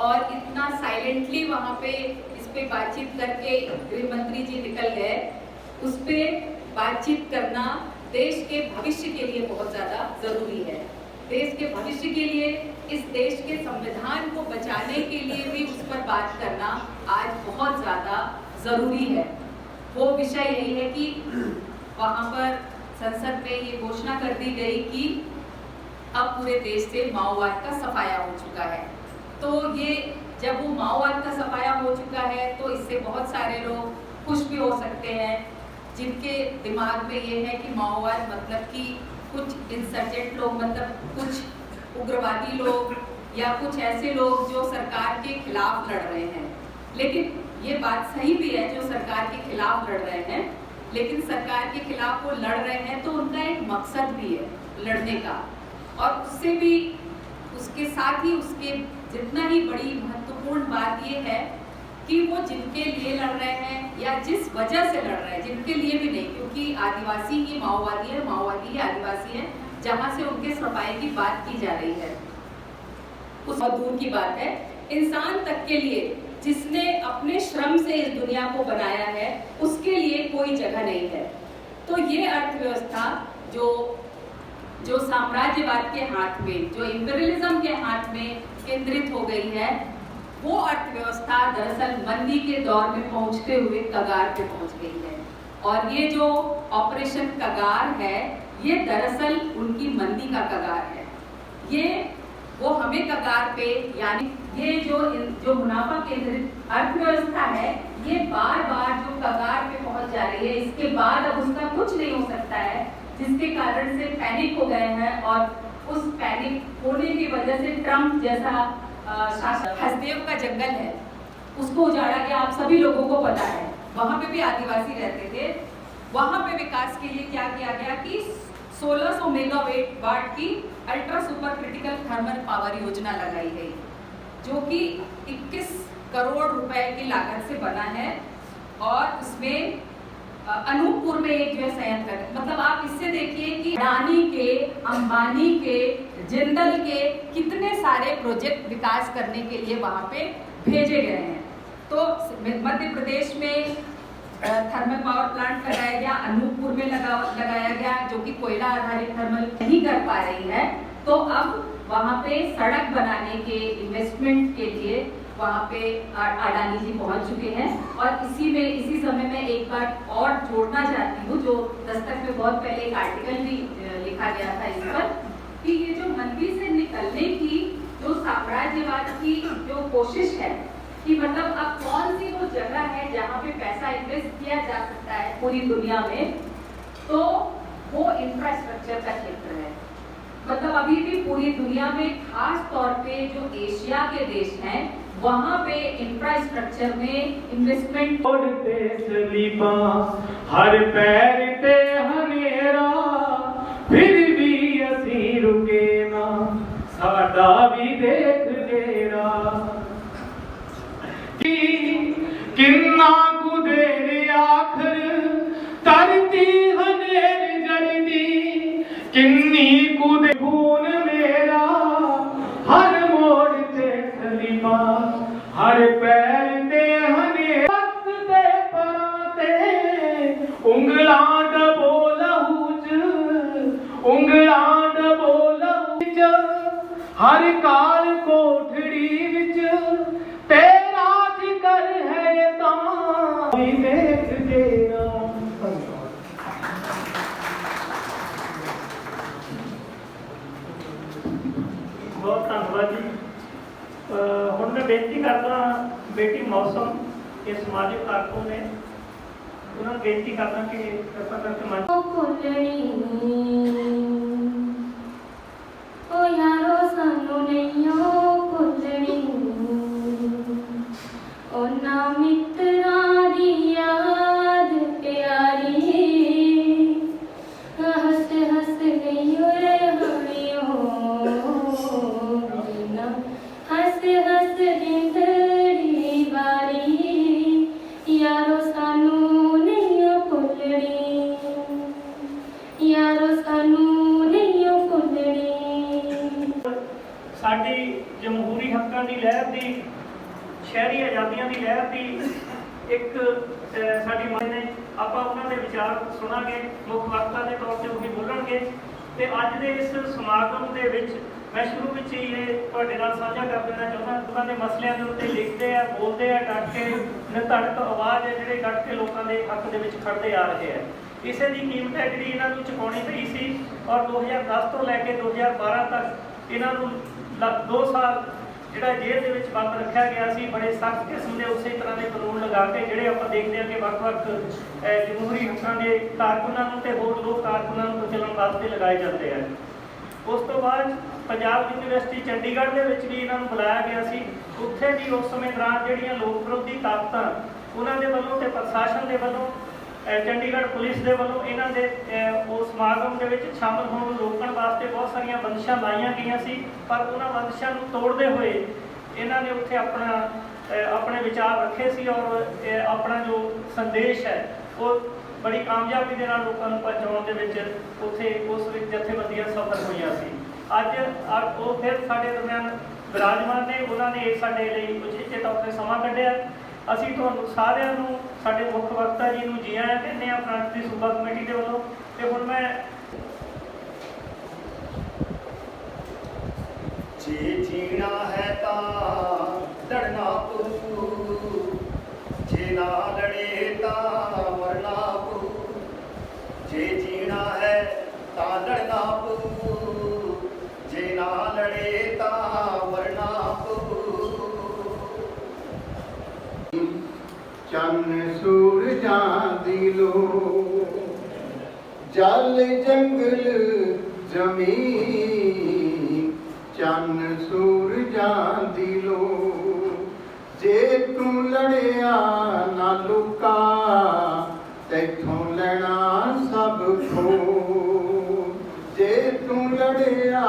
और इतना साइलेंटली वहाँ पे इस पे बातचीत करके गृह मंत्री जी निकल गए, उस पे बातचीत करना देश के भविष्य के लिए बहुत ज़्यादा ज़रूरी है। देश के भविष्य के लिए, इस देश के संविधान को बचाने के लिए भी उस पर बात करना आज बहुत ज़्यादा ज़रूरी है। वो विषय यही है कि वहाँ पर संसद में ये घोषणा कर दी गई कि अब पूरे देश से माओवाद का सफाया हो चुका है। तो ये जब वो माओवाद का सफाया हो चुका है तो इससे बहुत सारे लोग खुश भी हो सकते हैं, जिनके दिमाग में ये है कि माओवाद मतलब कि कुछ इंसर्जेंट लोग, मतलब कुछ उग्रवादी लोग या कुछ ऐसे लोग जो सरकार के खिलाफ लड़ रहे हैं। लेकिन ये बात सही भी है, जो सरकार के खिलाफ लड़ रहे हैं, लेकिन सरकार के खिलाफ वो लड़ रहे हैं तो उनका एक मकसद भी है लड़ने का, और उससे भी उसके साथ ही उसके जितना ही बड़ी महत्वपूर्ण बात ये है कि वो जिनके लिए लड़ रहे हैं या जिस वजह से लड़ रहे हैं, जिनके लिए भी नहीं, क्योंकि आदिवासी ही माओवादी है, माओवादी ही आदिवासी है, जहाँ से उनके सफाई की बात की जा रही है उस दूर की बात है। इंसान तक के लिए जिसने अपने श्रम से इस दुनिया को बनाया है, उसके लिए कोई जगह नहीं है। तो ये अर्थव्यवस्था जो साम्राज्यवाद के हाथ में, जो इंपीरियलिज्म के हाथ में केंद्रित हो गई है, वो अर्थव्यवस्था दरअसल मंदी के दौर में पहुंचते हुए कगार पे पहुंच गई है। और ये जो ऑपरेशन कगार है, ये दरअसल उनकी मंदी का कगार है। ये वो हमें कगार पे, यानी ये जो मुनाफा केंद्रित अर्थव्यवस्था है, ये बार बार जो कगार पे पहुंच जा रही है, इसके बाद अब उसका कुछ नहीं हो सकता है, जिसके कारण से पैनिक हो गए हैं। और उस पैनिक होने की वजह से ट्रम्प जैसा शासक, हसदेव का जंगल है, उसको उजाड़ा गया। आप सभी लोगों को पता है, वहां पे भी आदिवासी रहते थे। वहां पे विकास के लिए क्या किया गया कि 1600 मेगावाट की ultra super critical thermal power योजना लगाई गई, जो कि 21 करोड़ रुपए की लागत से बना है। और उसमें अनूपपुर में एक जो है संयंत्र, मतलब आप इससे देखिए कि अडानी के, अंबानी के, जिंदल के कितने सारे प्रोजेक्ट विकास करने के लिए वहां पे भेजे गए हैं। तो मध्य प्रदेश में थर्मल पावर प्लांट लगाया गया, अनूपपुर में लगाया गया, जो कि कोयला आधारित थर्मल नहीं कर पा रही है। तो अब वहां पे सड़क बनाने के इन्वेस्टमेंट के लिए वहाँ पे अडानी जी पहुंच चुके हैं। और इसी समय में एक बात और जोड़ना चाहती हूँ, जो दस्तक में बहुत पहले एक आर्टिकल भी लिखा गया था इस पर, कि ये जो मंदी से निकलने की जो साम्राज्यवाद की जो कोशिश है, कि मतलब अब कौन सी वो जगह है जहाँ पे पैसा इन्वेस्ट किया जा सकता है पूरी दुनिया में, तो वो इंफ्रास्ट्रक्चर का क्षेत्र है। मतलब अभी भी पूरी दुनिया में, खास तौर पे जो एशिया के देश हैं, वहाँ पे इंफ्रास्ट्रक्चर में इन्वेस्टमेंट। हर पैर ते हनेरा, फिर भी असी रुके ना, साडा भी देख जेरा। किन्ना कु देर आखर तरती हनेर जलदी, किन्नी कु दे खून मेरा, हर मोड़ ते सलीमा, हर पैर ते हने वक्त दे पराते, उंगलां डबो लहू च, उंगलां डबो लहू च, हर काल कोठड़ी विच तेरा जिक्र है तां देख जेरा। बहुत धन्यवाद जी। हुण मैं बेनती करदा बेटी मौसम के समाजिक कारकुन ने, उन्होंने बेनती करदा कि कृपा करके मंच ओ यारो सानू नहीं भुलनी, ओ ना मित्रा दी याद प्यारी, हस हस गई ओए हड़ियो, हस हस जिंदड़ी वारी, यारो सानू नहीं भुलनी, यारो सानू नहीं भुलनी। साडी ਸ਼ਹਿਰੀ ਆਜ਼ਾਦੀਆਂ ਦੀ ਲਹਿਰ ਦੀ ਇੱਕ ਸਾਡੀ ਮਾਂ ਨੇ ਆਪਾਂ ਉਹਨਾਂ ਦੇ ਵਿਚਾਰ ਸੁਣਾਂਗੇ, ਮੁੱਖ ਵਕਤਾ ਦੇ ਤੌਰ ਤੇ ਉਹ ਵੀ ਬੋਲਣਗੇ। ਤੇ ਅੱਜ ਦੇ ਇਸ ਸਮਾਗਮ ਦੇ ਵਿੱਚ ਮੈਂ ਸ਼ੁਰੂ ਵਿੱਚ ਹੀ ਇਹ ਤੁਹਾਡੇ ਨਾਲ ਸਾਂਝਾ ਕਰ ਦੇਣਾ ਚਾਹੁੰਦਾ, ਲੋਕਾਂ ਦੇ ਮਸਲਿਆਂ ਦੇ ਉੱਤੇ ਲਿਖਦੇ ਆ, ਬੋਲਦੇ ਆ, ਡਟ ਕੇ ਨਿਰਧੜਕ ਆਵਾਜ਼ ਹੈ ਜਿਹੜੇ ਡਟ ਕੇ ਲੋਕਾਂ ਦੇ ਹੱਕ ਦੇ ਵਿੱਚ ਖੜਦੇ ਆ ਰਹੇ ਆ। ਇਸੇ ਦੀ ਕੀਮਤ ਹੈ ਜਿਹੜੀ ਇਹਨਾਂ ਨੂੰ ਚੁਕਾਉਣੀ ਪਈ ਸੀ ਔਰ 2010 ਤੋਂ ਲੈ ਕੇ 2012 ਤੱਕ ਇਹਨਾਂ ਨੂੰ 2 ਸਾਲ ਜਿਹੜਾ ਜੇਲ੍ਹ ਦੇ ਵਿੱਚ ਬੰਦ ਰੱਖਿਆ ਗਿਆ ਸੀ। ਬੜੇ ਸਖਤ ਕਿਸਮ ਦੇ ਉਸੇ ਤਰ੍ਹਾਂ ਦੇ ਕਾਨੂੰਨ ਲਗਾ ਕੇ ਜਿਹੜੇ ਆਪਾਂ ਦੇਖਦੇ ਹਾਂ ਕਿ ਵੱਖ-ਵੱਖ ਜਮਹੂਰੀ ਹੱਕਾਂ ਦੇ ਕਾਰਕੁਨਾਂ ਨੂੰ ਤੇ ਹੋਰ ਲੋਕ ਕਾਰਕੁਨਾਂ ਨੂੰ ਕੁਚਲਣ ਵਾਸਤੇ ਲਗਾਏ ਜਾਂਦੇ ਆ। ਉਸ ਤੋਂ ਬਾਅਦ ਪੰਜਾਬ ਯੂਨੀਵਰਸਿਟੀ ਚੰਡੀਗੜ੍ਹ ਦੇ ਵਿੱਚ ਵੀ ਇਹਨਾਂ ਨੂੰ ਬੁਲਾਇਆ ਗਿਆ ਸੀ। ਉੱਥੇ ਵੀ ਉਸ ਸਮੇਂ ਦੌਰਾਨ ਜਿਹੜੀਆਂ ਲੋਕ ਵਿਰੋਧੀ ਤਾਕਤਾਂ ਉਹਨਾਂ ਦੇ ਵੱਲੋਂ ਤੇ ਪ੍ਰਸ਼ਾਸਨ ਦੇ ਵੱਲੋਂ ਚੰਡੀਗੜ੍ਹ ਪੁਲਿਸ ਦੇ ਵੱਲੋਂ ਇਹਨਾਂ ਦੇ ਉਸ ਸਮਾਗਮ ਦੇ ਵਿੱਚ ਸ਼ਾਮਲ ਹੋਣ ਨੂੰ ਰੋਕਣ ਵਾਸਤੇ ਬਹੁਤ ਸਾਰੀਆਂ ਬੰਦਿਸ਼ਾਂ ਲਾਈਆਂ ਗਈਆਂ ਸੀ, ਪਰ ਉਹਨਾਂ ਬੰਦਿਸ਼ਾਂ ਨੂੰ ਤੋੜਦੇ ਹੋਏ ਇਹਨਾਂ ਨੇ ਉੱਥੇ ਆਪਣੇ ਵਿਚਾਰ ਰੱਖੇ ਸੀ ਔਰ ਆਪਣਾ ਜੋ ਸੰਦੇਸ਼ ਹੈ ਉਹ ਬੜੀ ਕਾਮਯਾਬੀ ਦੇ ਨਾਲ ਲੋਕਾਂ ਨੂੰ ਪਹੁੰਚਾਉਣ ਦੇ ਵਿੱਚ ਉੱਥੇ ਉਸ ਵਿੱਚ ਜਥੇਬੰਦੀਆਂ ਸਫਲ ਹੋਈਆਂ ਸੀ। ਅੱਜ ਉਹ ਫਿਰ ਸਾਡੇ ਦਰਮਿਆਨ ਵਿਰਾਜਮਾਨ ਨੇ, ਉਹਨਾਂ ਨੇ ਸਾਡੇ ਲਈ ਉਚੇਚੇ ਤੌਰ ਤੇ ਸਮਾਂ ਕੱਢਿਆ। ਅਸੀਂ ਤੁਹਾਨੂੰ ਸਾਰਿਆਂ ਨੂੰ, ਸਾਡੇ ਮੁੱਖ ਵਕਤਾ ਜੀ ਨੂੰ ਜੀ ਆਇਆਂ ਕਹਿੰਦੇ ਹਾਂ ਫਰੰਟ ਦੀ ਸੂਬਾ ਕਮੇਟੀ ਦੇ ਵੱਲੋਂ। ਤੇ ਹੁਣ ਮੈਂ ਜੇ ਜੀਣਾ ਹੈ ਤਾਂ ਲੜਨਾ ਪਊ, ਜੇ ਨਾ ਲੜੇ ਤਾਂ ਮਰਨਾ ਪਊ। ਜੇ ਜੀਣਾ ਹੈ ਤਾਂ ਲੜਨਾ ਪਊ, ਜੇ ਨਾ ਲੜੇ ਤਾਂ ਮਰਨਾ ਪਊ। ਚੰਨ ਸੂਰਜਾਂ ਦੀ ਲੋ, ਜਲ ਜੰਗਲ ਜ਼ਮੀਨ। ਚੰਨ ਸੂਰਜਾਂ ਦੀ ਲੋ, ਜੇ ਤੂੰ ਲੜਿਆ ਨਾ ਲੁਕਾ, ਤੈਥੋਂ ਲੈਣਾ ਸਭ ਖੋ। ਜੇ ਤੂੰ ਲੜਿਆ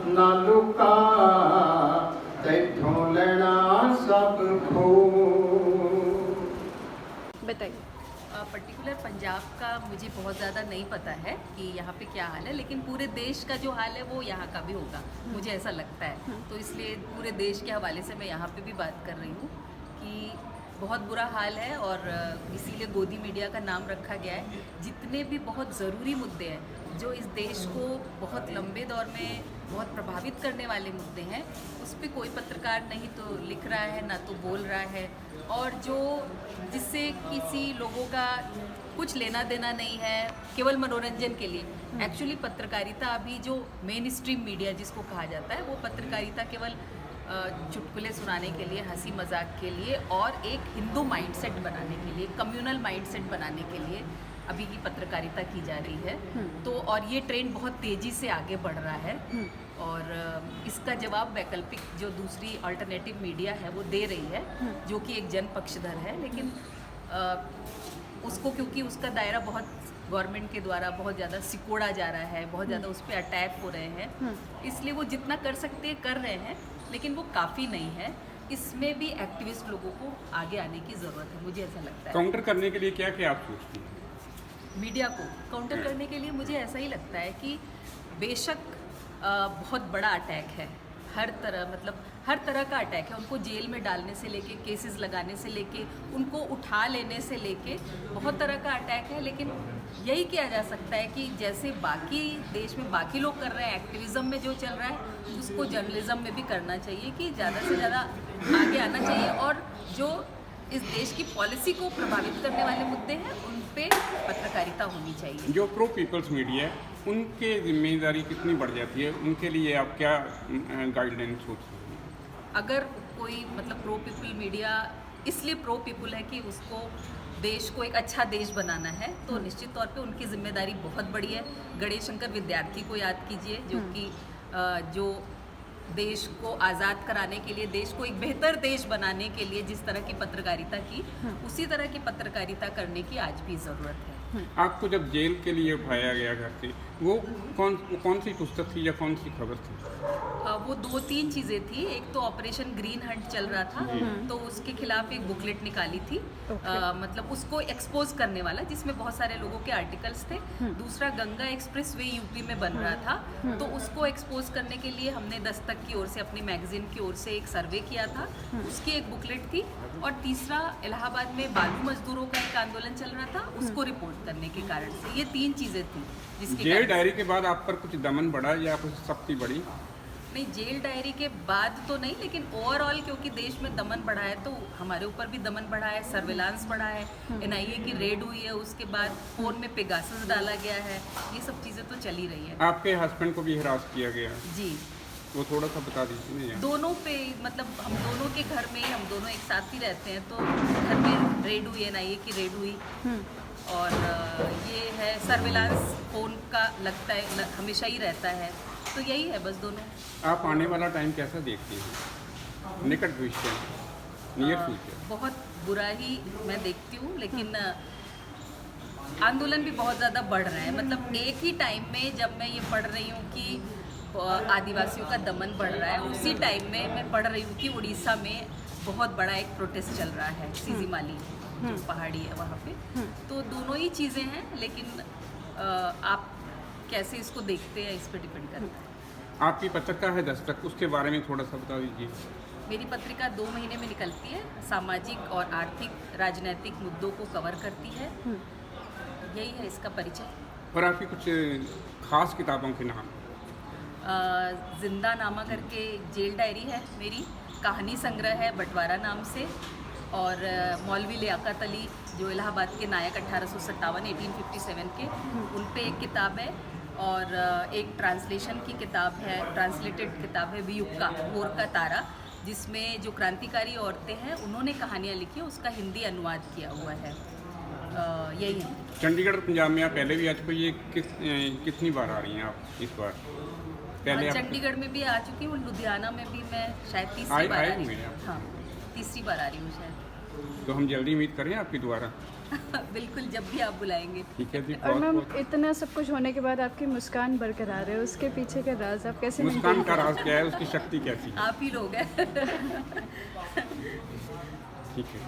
ਨਾ ਲੁਕਾ, ਤੈਥੋਂ ਲੈਣਾ ਸਭ ਖੋ। बताइए। पर्टिकुलर पंजाब का मुझे बहुत ज़्यादा नहीं पता है कि यहाँ पे क्या हाल है, लेकिन पूरे देश का जो हाल है वो यहाँ का भी होगा, मुझे ऐसा लगता है। तो इसलिए पूरे देश के हवाले से मैं यहाँ पे भी बात कर रही हूँ कि बहुत बुरा हाल है और इसीलिए गोदी मीडिया का नाम रखा गया है। जितने भी बहुत ज़रूरी मुद्दे हैं जो इस देश को बहुत लंबे दौर में बहुत प्रभावित करने वाले मुद्दे हैं, उस पर कोई पत्रकार नहीं तो लिख रहा है ना तो बोल रहा है, और जो जिससे किसी लोगों का कुछ लेना देना नहीं है, केवल मनोरंजन के लिए। एक्चुअली पत्रकारिता अभी जो मेन स्ट्रीम मीडिया जिसको कहा जाता है, वो पत्रकारिता केवल चुटकुले सुनाने के लिए, हंसी मजाक के लिए और एक हिंदू माइंडसेट बनाने के लिए, कम्युनल माइंडसेट बनाने के लिए अभी की पत्रकारिता की जा रही है। तो और ये ट्रेंड बहुत तेज़ी से आगे बढ़ रहा है और इसका जवाब वैकल्पिक जो दूसरी अल्टरनेटिव मीडिया है वो दे रही है, जो कि एक जन पक्षधर है, लेकिन उसको क्योंकि उसका दायरा बहुत गवर्नमेंट के द्वारा बहुत ज़्यादा सिकोड़ा जा रहा है, बहुत ज़्यादा उस पर अटैक हो रहे हैं, इसलिए वो जितना कर सकते हैं कर रहे हैं, लेकिन वो काफ़ी नहीं है। इसमें भी एक्टिविस्ट लोगों को आगे आने की ज़रूरत है, मुझे ऐसा लगता है। काउंटर करने के लिए क्या क्या आप सोचती हैं? मीडिया को काउंटर करने के लिए मुझे ऐसा ही लगता है कि बेशक बहुत बड़ा अटैक है, हर तरह मतलब हर तरह का अटैक है। उनको जेल में डालने से लेके, केसेस लगाने से लेके, उनको उठा लेने से लेके बहुत तरह का अटैक है, लेकिन यही किया जा सकता है कि जैसे बाकी देश में बाकी लोग कर रहे हैं, एक्टिविज़म में जो चल रहा है उसको जर्नलिज्म में भी करना चाहिए कि ज़्यादा से ज़्यादा आगे आना चाहिए, और जो इस देश की पॉलिसी को प्रभावित करने वाले मुद्दे हैं उन पे पत्रकारिता होनी चाहिए। जो प्रो पीपल्स मीडिया है उनके जिम्मेदारी कितनी बढ़ जाती है, उनके लिए आप क्या गाइडलाइन सोचते हैं? अगर कोई मतलब प्रो पीपल मीडिया इसलिए प्रो पीपल है कि उसको देश को एक अच्छा देश बनाना है, तो निश्चित तौर पे उनकी जिम्मेदारी बहुत बड़ी है। गणेश शंकर विद्यार्थी को याद कीजिए, जो कि जो देश को आज़ाद कराने के लिए, देश को एक बेहतर देश बनाने के लिए जिस तरह की पत्रकारिता की, उसी तरह की पत्रकारिता करने की आज भी ज़रूरत है। आपको जब जेल के लिए उठाया गया घर से, वो कौन सी पुस्तक थी या कौन सी खबर थी? वो 2-3 चीज़ें थी। एक तो ऑपरेशन ग्रीन हंट चल रहा था, तो उसके खिलाफ एक बुकलेट निकाली थी, मतलब उसको एक्सपोज करने वाला, जिसमें बहुत सारे लोगों के आर्टिकल्स थे। दूसरा, गंगा एक्सप्रेस वे यूपी में बन रहा था, तो उसको एक्सपोज करने के लिए हमने दस्तक की ओर से, अपनी मैगजीन की ओर से एक सर्वे किया था, उसकी एक बुकलेट थी। और तीसरा, इलाहाबाद में बालू मजदूरों का एक आंदोलन चल रहा था, उसको रिपोर्ट करने के कारण से। ये 3 चीज़ें थी जिसके जेल कारण डायरी के बाद आप पर कुछ दमन बढ़ा या कुछ सख्ती बढ़ी? नहीं, जेल डायरी के बाद तो नहीं, लेकिन ओवरऑल क्योंकि देश में दमन बढ़ा है तो हमारे ऊपर भी दमन बढ़ा है, सर्विलांस बढ़ा है, NIA की रेड हुई है, उसके बाद फ़ोन में पेगासस डाला गया है, ये सब चीज़ें तो चल ही रही है। आपके हस्बैंड को भी हिरास किया गया, जी, वो थोड़ा सा बता दीजिए ना। दोनों पे, मतलब हम दोनों के घर में, हम दोनों एक साथ ही रहते हैं, तो घर में रेड हुई, NIA की रेड हुई। और ये है सर्विलांस फ़ोन का, लगता है हमेशा ही रहता है, तो यही है बस दोनों। आप आने वाला टाइम कैसा देखती हैं, निकट भविष्य, नियर फ्यूचर? बहुत बुरा ही मैं देखती हूँ, लेकिन आंदोलन भी बहुत ज़्यादा बढ़ रहा है। मतलब एक ही टाइम में जब मैं ये पढ़ रही हूँ कि आदिवासियों का दमन बढ़ रहा है, उसी टाइम में मैं पढ़ रही हूँ कि उड़ीसा में बहुत बड़ा एक प्रोटेस्ट चल रहा है, सीजीमाली जो पहाड़ी है वहाँ पे। तो दोनों ही चीज़ें हैं, लेकिन आप कैसे इसको देखते हैं इस पर डिपेंड करता है। आपकी पत्रिका है दस्तक, उसके बारे में थोड़ा सा बता दीजिए। मेरी पत्रिका 2 महीने में निकलती है, सामाजिक और आर्थिक राजनीतिक मुद्दों को कवर करती है, यही है इसका परिचय। और आपकी कुछ खास किताबों के नाम? जिंदा नामा करके जेल डायरी है मेरी, कहानी संग्रह है बंटवारा नाम से, और मौलवी लियाकत अली जो इलाहाबाद के नायक 1857 के, उन पे एक किताब है, और एक ट्रांसलेशन की किताब है, ट्रांसलेटेड किताब है वियुग का मोर का तारा, जिसमें जो क्रांतिकारी औरतें हैं उन्होंने कहानियाँ लिखी, उसका हिंदी अनुवाद किया हुआ है। यही है। चंडीगढ़ पंजाब में आप पहले भी आ चुके, ये कितनी बार आ रही हैं आप इस बार? पहले चंडीगढ़ में भी आ चुकी हूँ, लुधियाना में भी मैं शायद तीसरी बार आ रही हूँ। आप? हाँ, तीसरी बार आ रही हूँ शायद। तो हम जल्दी उम्मीद करें आपकी दोबारा? बिल्कुल, जब भी आप बुलाएंगे। ठीक है जी। और मैम, इतना सब कुछ होने के बाद आपकी मुस्कान बरकरार है, उसके पीछे का राज आप कैसे मुस्कान का राज क्या है, उसकी शक्ति कैसी? आप ही लोग हैं। ठीक है।